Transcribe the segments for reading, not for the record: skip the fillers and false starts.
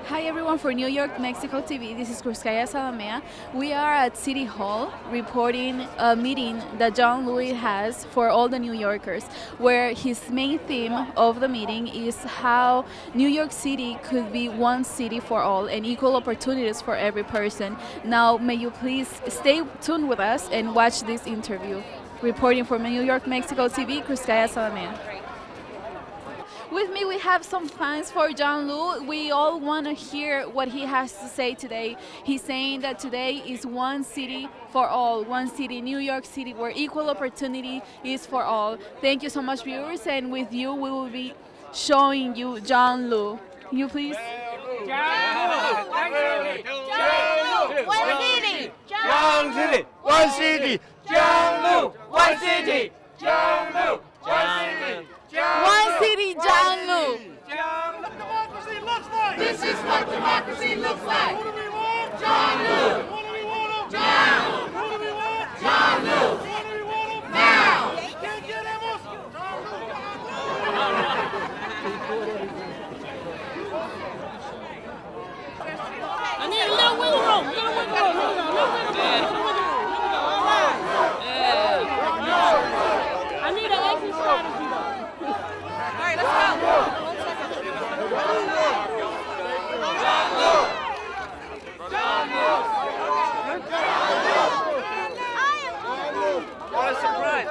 Hi everyone for New York, Mexico TV. This is Cruzcaya Salamea. We are at City Hall reporting a meeting that John Louis has for all the New Yorkers, where his main theme of the meeting is how New York City could be one city for all and equal opportunities for every person. Now, may you please stay tuned with us and watch this interview. Reporting for New York, Mexico TV, Cruzcaya Salamea. With me, we have some fans for John Liu. We all want to hear what he has to say today. He's saying that today is one city for all, one city, New York City, where equal opportunity is for all. Thank you so much, viewers, and with you, we will be showing you John Liu. Can you please? John Liu, one city. John Liu, one city. John Liu, one city. John Liu, one city. One city, John Liu. Democracy looks like. This is what democracy looks like. Who do we want? John Liu. What do we want? John. Who do we want? John Liu. What do we want? Now. ¿Qué queremos? I need a little wiggle room. Little wiggle room. I need an exit strategy. What a surprise.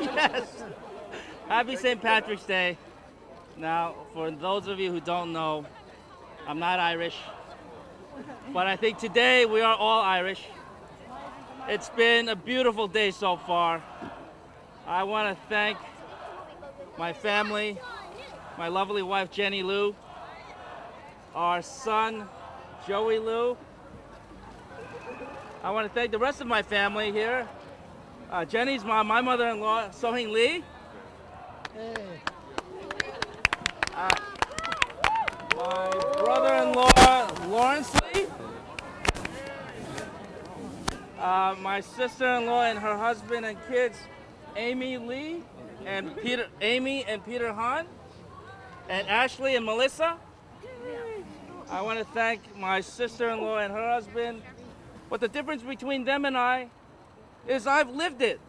Yes. Happy St. Patrick's Day. Now, for those of you who don't know, I'm not Irish, but I think today we are all Irish. It's been a beautiful day so far. I want to thank my family, my lovely wife Jenny Liu, our son Joey Liu. I want to thank the rest of my family here. Jenny's mom, my mother-in-law, Sohing Lee. My brother-in-law, Lawrence Lee. My sister-in-law and her husband and kids, Amy Lee and Peter Hahn, and Ashley and Melissa. I want to thank my sister-in-law and her husband. But the difference between them and I is I've lived it.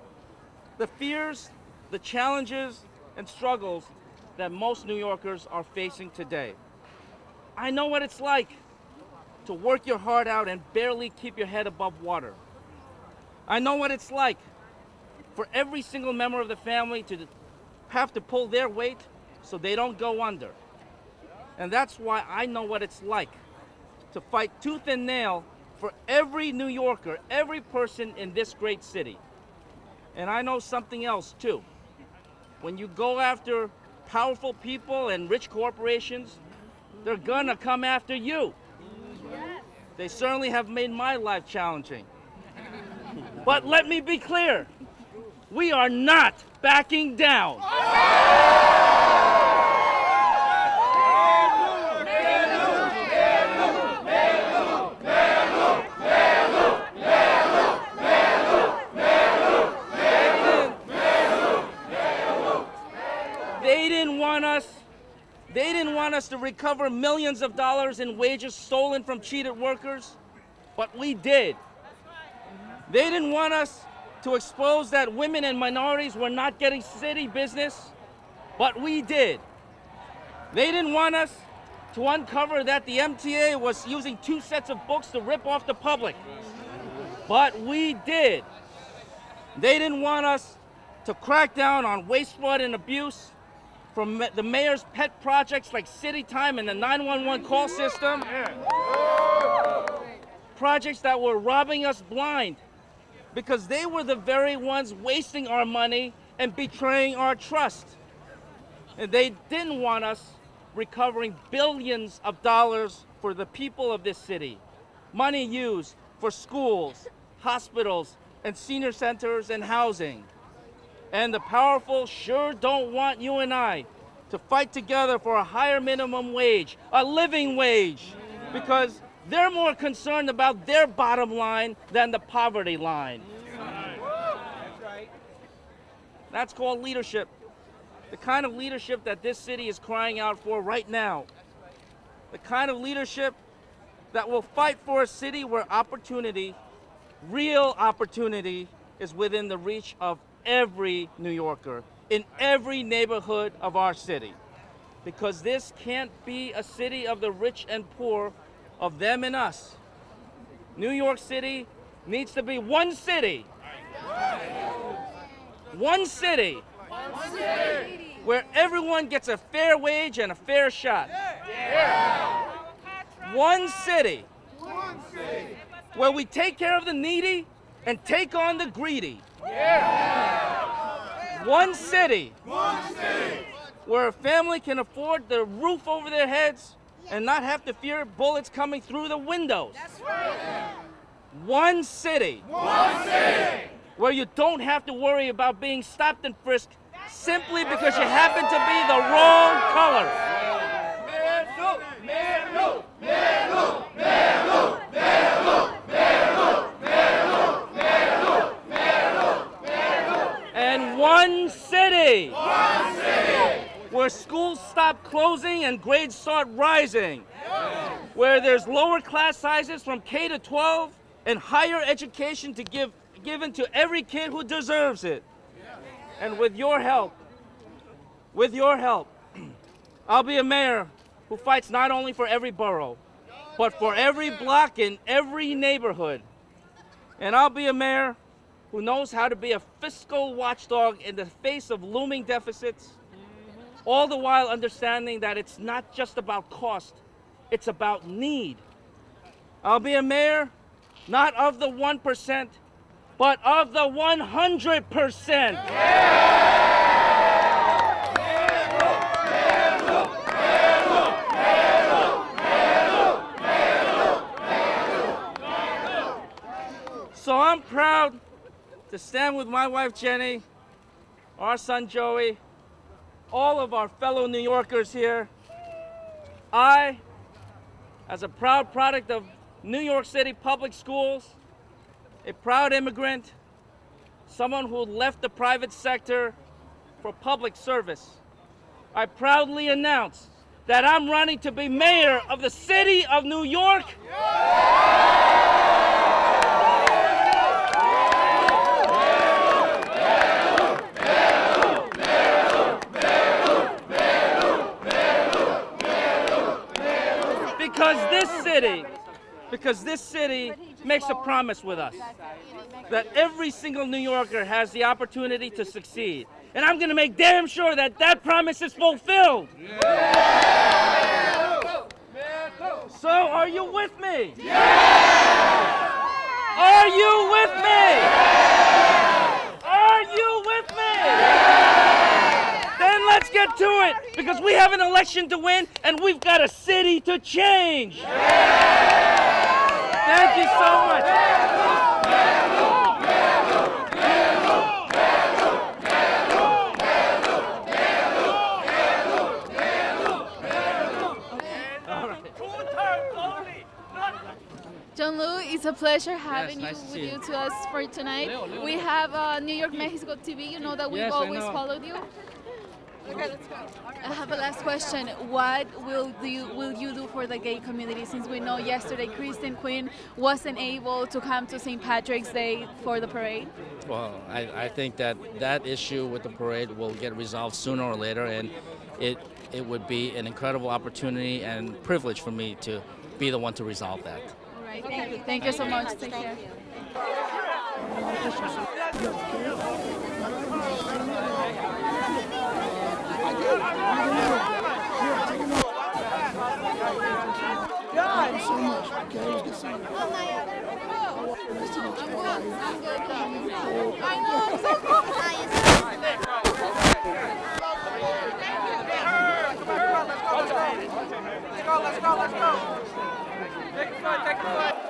The fears, the challenges, and struggles that most New Yorkers are facing today. I know what it's like to work your heart out and barely keep your head above water. I know what it's like for every single member of the family to have to pull their weight so they don't go under. And that's why I know what it's like to fight tooth and nail for every New Yorker, every person in this great city. And I know something else too. When you go after powerful people and rich corporations, they're gonna come after you. They certainly have made my life challenging. But let me be clear, we are not backing down. They didn't want us to recover millions of dollars in wages stolen from cheated workers, but we did. They didn't want us to expose that women and minorities were not getting city business, but we did. They didn't want us to uncover that the MTA was using 2 sets of books to rip off the public, but we did. They didn't want us to crack down on waste, fraud, and abuse from the mayor's pet projects like City Time and the 911 call system. Projects that were robbing us blind because they were the very ones wasting our money and betraying our trust. And they didn't want us recovering billions of dollars for the people of this city. Money used for schools, hospitals, and senior centers and housing. And the powerful sure don't want you and I to fight together for a higher minimum wage, a living wage, because they're more concerned about their bottom line than the poverty line. That's called leadership. The kind of leadership that this city is crying out for right now. The kind of leadership that will fight for a city where opportunity, real opportunity, is within the reach of every New Yorker, in every neighborhood of our city. Because this can't be a city of the rich and poor, of them and us. New York City needs to be one city. One city. Where everyone gets a fair wage and a fair shot. One city. Where we take care of the needy and take on the greedy. One city. Where a family can afford the roof over their heads and not have to fear bullets coming through the windows. One city. Where you don't have to worry about being stopped and frisked simply because you happen to be the wrong color. And one city. Where schools stop closing and grades start rising. Where there's lower class sizes from K to 12 and higher education to given to every kid who deserves it. And with your help, I'll be a mayor who fights not only for every borough, but for every block in every neighborhood. And I'll be a mayor who knows how to be a fiscal watchdog in the face of looming deficits, all the while understanding that it's not just about cost, it's about need. I'll be a mayor not of the 1%, but of the 100%. So I'm proud to stand with my wife Jenny, our son Joey, all of our fellow New Yorkers here. I, as a proud product of New York City public schools, a proud immigrant, someone who left the private sector for public service, I proudly announce that I'm running to be mayor of the city of New York. Because this city makes a promise with us that every single New Yorker has the opportunity to succeed. And I'm going to make damn sure that that promise is fulfilled. So are you with me? Are you with me? Are you with me? Then let's get to it, because we have an election to win and we've got a city to change. Thank you so much. John Liu, it's a pleasure having you to us for tonight. We have New York Mexico TV. You know that we've always followed you. Okay, let's go. I have a last question. What will you do for the gay community, since we know yesterday Kristen Quinn wasn't able to come to St. Patrick's Day for the parade? Well, I think that issue with the parade will get resolved sooner or later, and it would be an incredible opportunity and privilege for me to be the one to resolve that. All right, thank you. Thank you so much. Take care. So much. Okay, let's get some. Nice to meet you. I know, I'm so cool. Let's go. Take a foot.